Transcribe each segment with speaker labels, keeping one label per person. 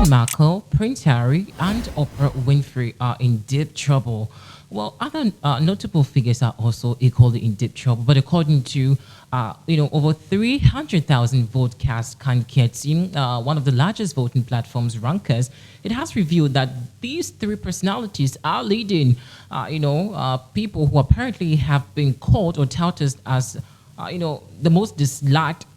Speaker 1: Meghan Markle, Prince Harry, and Oprah Winfrey are in deep trouble. Well, other notable figures are also equally in deep trouble. But according to, over 300,000 vote cast candidates, one of the largest voting platforms, Rankers, it has revealed that these three personalities are leading, people who apparently have been called or touted as, the most disliked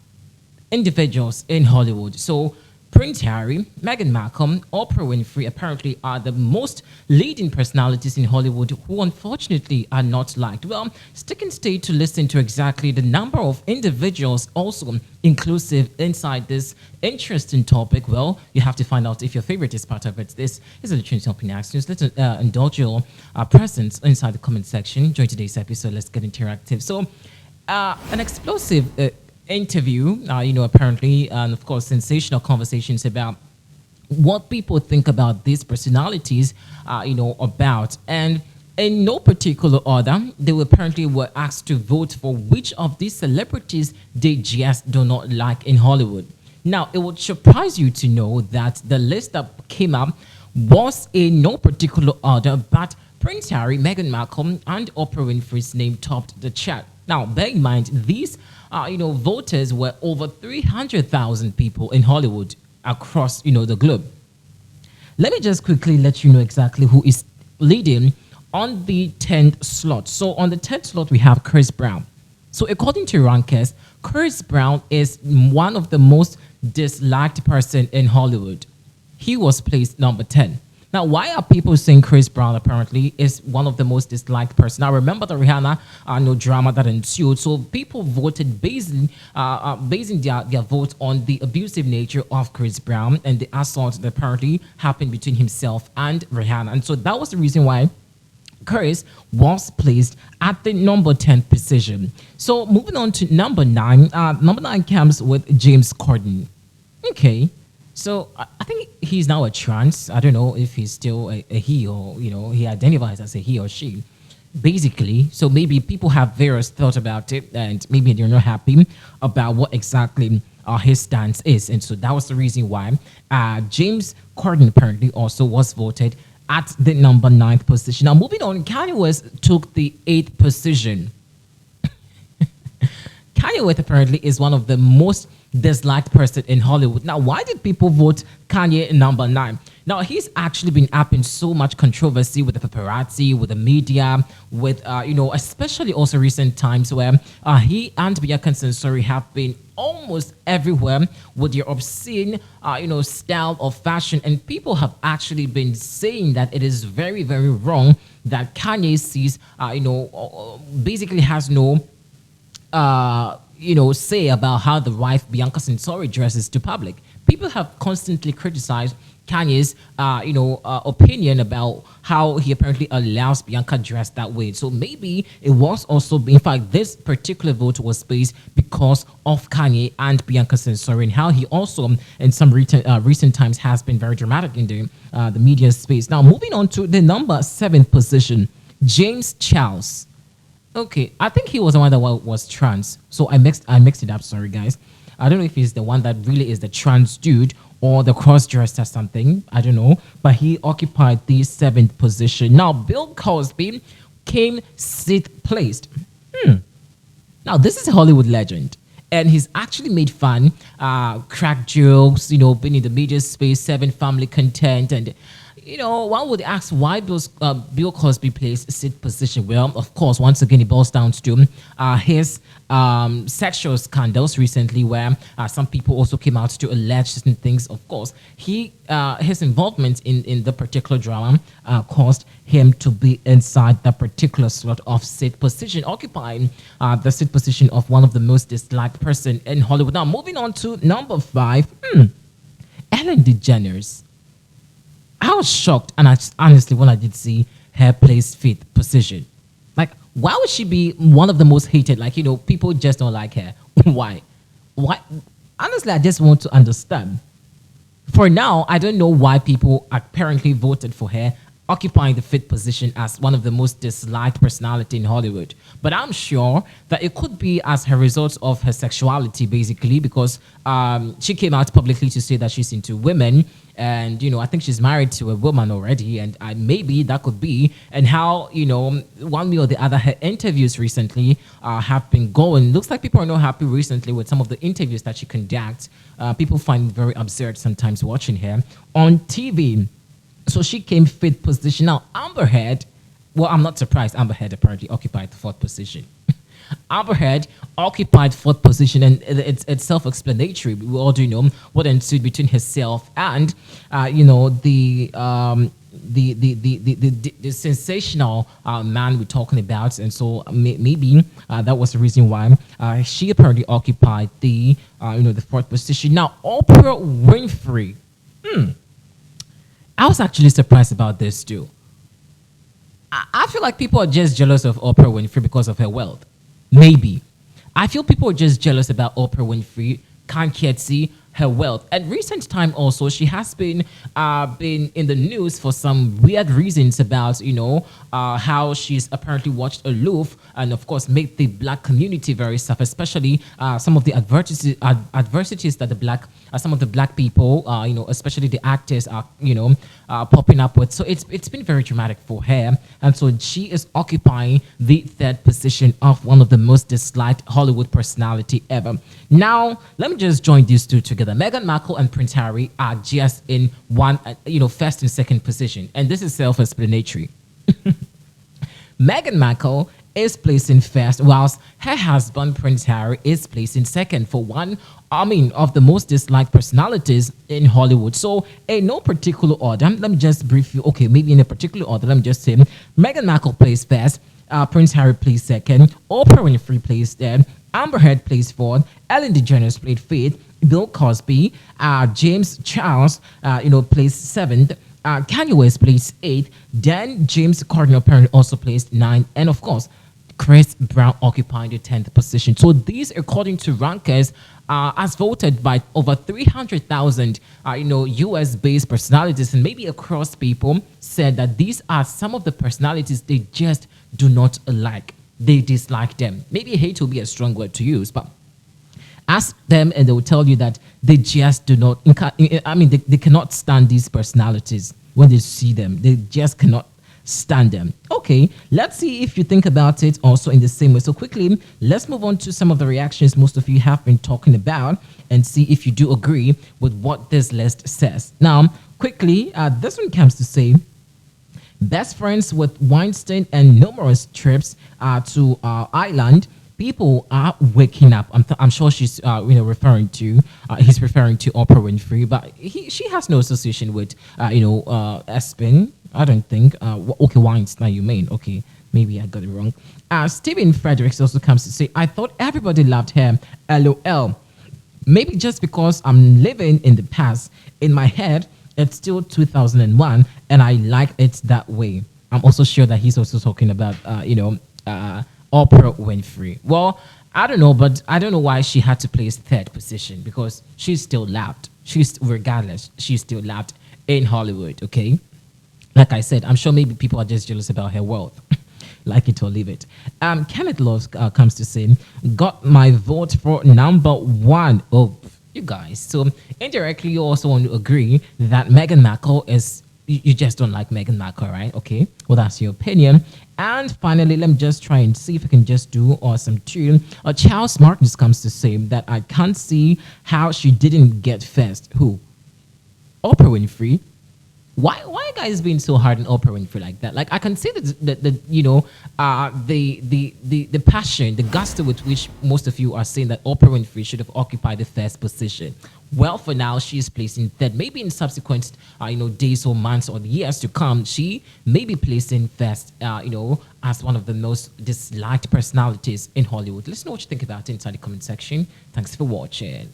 Speaker 1: individuals in Hollywood. So Prince Harry, Meghan Markle, Oprah Winfrey apparently are the most leading personalities in Hollywood who unfortunately are not liked. Well, stick and stay to listen to exactly the number of individuals also inclusive inside this interesting topic. Well, you have to find out if your favorite is part of it. This is a Trinity Open News. Let's indulge your presence inside the comment section. Join today's episode. Let's get interactive. So, an explosive interview, apparently, and of course, sensational conversations about what people think about these personalities, about. And in no particular order, they apparently were asked to vote for which of these celebrities they just do not like in Hollywood. Now, it would surprise you to know that the list that came up was in no particular order, but Prince Harry, Meghan Markle, and Oprah Winfrey's name topped the chart. Now, bear in mind, these voters were over 300,000 people in Hollywood across, the globe. Let me just quickly let you know exactly who is leading on the 10th slot. So on the 10th slot, we have Chris Brown. So according to Rankers, Chris Brown is one of the most disliked person in Hollywood. He was placed number 10. Now, why are people saying Chris Brown apparently is one of the most disliked person? Now, remember the Rihanna drama that ensued. So people voted basing their vote on the abusive nature of Chris Brown and the assault that apparently happened between himself and Rihanna. And so that was the reason why Chris was placed at the number 10 position. So moving on to number 9. Number 9 comes with James Corden. Okay. So I think he's now a trans. I don't know if he's still a he or, he identifies as a he or she, basically. So maybe people have various thoughts about it and maybe they're not happy about what exactly his stance is. And so that was the reason why James Corden apparently also was voted at the number 9th position. Now, moving on, Kanye West took the 8th position. Kanye West apparently is one of the most disliked person in Hollywood. Now, why did people vote Kanye number 9? Now, he's actually been up in so much controversy with the paparazzi, with the media, with, especially also recent times where he and Bianca Censori have been almost everywhere with their obscene, style of fashion. And people have actually been saying that it is very, very wrong that Kanye sees, basically has no say about how the wife Bianca Censori dresses to public. People have constantly criticized Kanye's, opinion about how he apparently allows Bianca dress that way. So maybe it was also, in fact, this particular vote was based because of Kanye and Bianca Censori and how he also, in some recent times, has been very dramatic in the media space. Now, moving on to the number 7th position, James Charles. Okay, I think he was the one that was trans. So I mixed it up. Sorry, guys. I don't know if he's the one that really is the trans dude or the cross-dressed or something. I don't know. But he occupied the 7th position. Now, Bill Cosby came 6th placed. Now, this is a Hollywood legend. And he's actually made fun, crack jokes, been in the media space, 7 family content, and one would ask why does Bill Cosby plays 6th position? Well, of course, once again, it boils down to his sexual scandals recently, where some people also came out to allege certain things. Of course, his involvement in the particular drama caused him to be inside the particular slot of 6th position, occupying the 6th position of one of the most disliked person in Hollywood. Now, moving on to number 5, Ellen DeGeneres. I was shocked, and honestly, when I did see her place 5th position, like, why would she be one of the most hated? Like, people just don't like her. Why? Honestly, I just want to understand. For now, I don't know why people apparently voted for her occupying the fifth position as one of the most disliked personality in Hollywood. But I'm sure that it could be as a result of her sexuality, basically, because she came out publicly to say that she's into women. And, I think she's married to a woman already. And maybe that could be. And how, one way or the other, her interviews recently have been going. Looks like people are not happy recently with some of the interviews that she conducts. People find it very absurd sometimes watching her on TV. So she came fifth position. Now, Amber Heard, well, I'm not surprised. Amber Heard apparently occupied the fourth position. Amber Heard occupied fourth position, and it's self-explanatory. We all do know what ensued between herself and, the sensational man we're talking about, and so maybe that was the reason why she apparently occupied the fourth position. Now, Oprah Winfrey. I was actually surprised about this too. I feel like people are just jealous of Oprah Winfrey because of her wealth. Maybe. I feel people are just jealous about Oprah Winfrey, can't yet see her wealth. At recent time also, she has been in the news for some weird reasons about, how she's apparently watched aloof and, of course, made the black community very suffer, especially some of the adversities that some of the black people, especially the actors are, popping up with. So it's been very dramatic for her. And so she is occupying the third position of one of the most disliked Hollywood personality ever. Now, let me just join these two together. Meghan Markle and Prince Harry are just in one, first and second position. And this is self-explanatory. Meghan Markle is placing first, whilst her husband, Prince Harry, is placing second for one, of the most disliked personalities in Hollywood. So, in no particular order, let me just brief you. Okay, maybe in a particular order, let me just say Meghan Markle plays first, Prince Harry plays second, Oprah Winfrey plays third, Amber Heard plays fourth, Ellen DeGeneres played fifth, Bill Cosby, James Charles, plays seventh, Kanye West plays eighth, then James Corden apparently also placed ninth, and of course, Chris Brown occupying the 10th position. So these, according to rankers, as voted by over 300,000, US-based personalities and maybe across people, said that these are some of the personalities they just do not like. They dislike them. Maybe hate will be a strong word to use, but ask them and they will tell you that they just do not, they cannot stand these personalities when they see them. They just cannot stand them. Okay, let's see if you think about it also in the same way. So quickly, let's move on to some of the reactions most of you have been talking about and see if you do agree with what this list says. Now, quickly, this one comes to say, best friends with Weinstein and numerous trips to Ireland. People are waking up. I'm sure she's, referring to, he's referring to Oprah Winfrey, but she has no association with, Espen. I don't think. Okay, Weinstein, you mean? Okay, maybe I got it wrong. Stephen Fredericks also comes to say, I thought everybody loved him. LOL. Maybe just because I'm living in the past. In my head, it's still 2001, and I like it that way. I'm also sure that he's also talking about, Oprah Winfrey. Well, I don't know, but I don't know why she had to place third position, because she's still loved. She's still loved in Hollywood, okay? Like I said, I'm sure maybe people are just jealous about her wealth. Like it or leave it. Kenneth Love comes to say, got my vote for number one. Oh, you guys. So indirectly, you also want to agree that Meghan Markle is, you just don't like Meghan Markle, right? Okay. Well, that's your opinion. And finally, let me just try and see if I can just do awesome too. Charles Martins comes to say that I can't see how she didn't get first. Who? Oprah Winfrey. Why are you guys being so hard on Oprah Winfrey like that? Like, I can see the passion, the gusto with which most of you are saying that Oprah Winfrey should have occupied the first position. Well, for now, she's placing third. Maybe in subsequent, days or months or years to come, she may be placing first, as one of the most disliked personalities in Hollywood. Let's know what you think about it inside the comment section. Thanks for watching.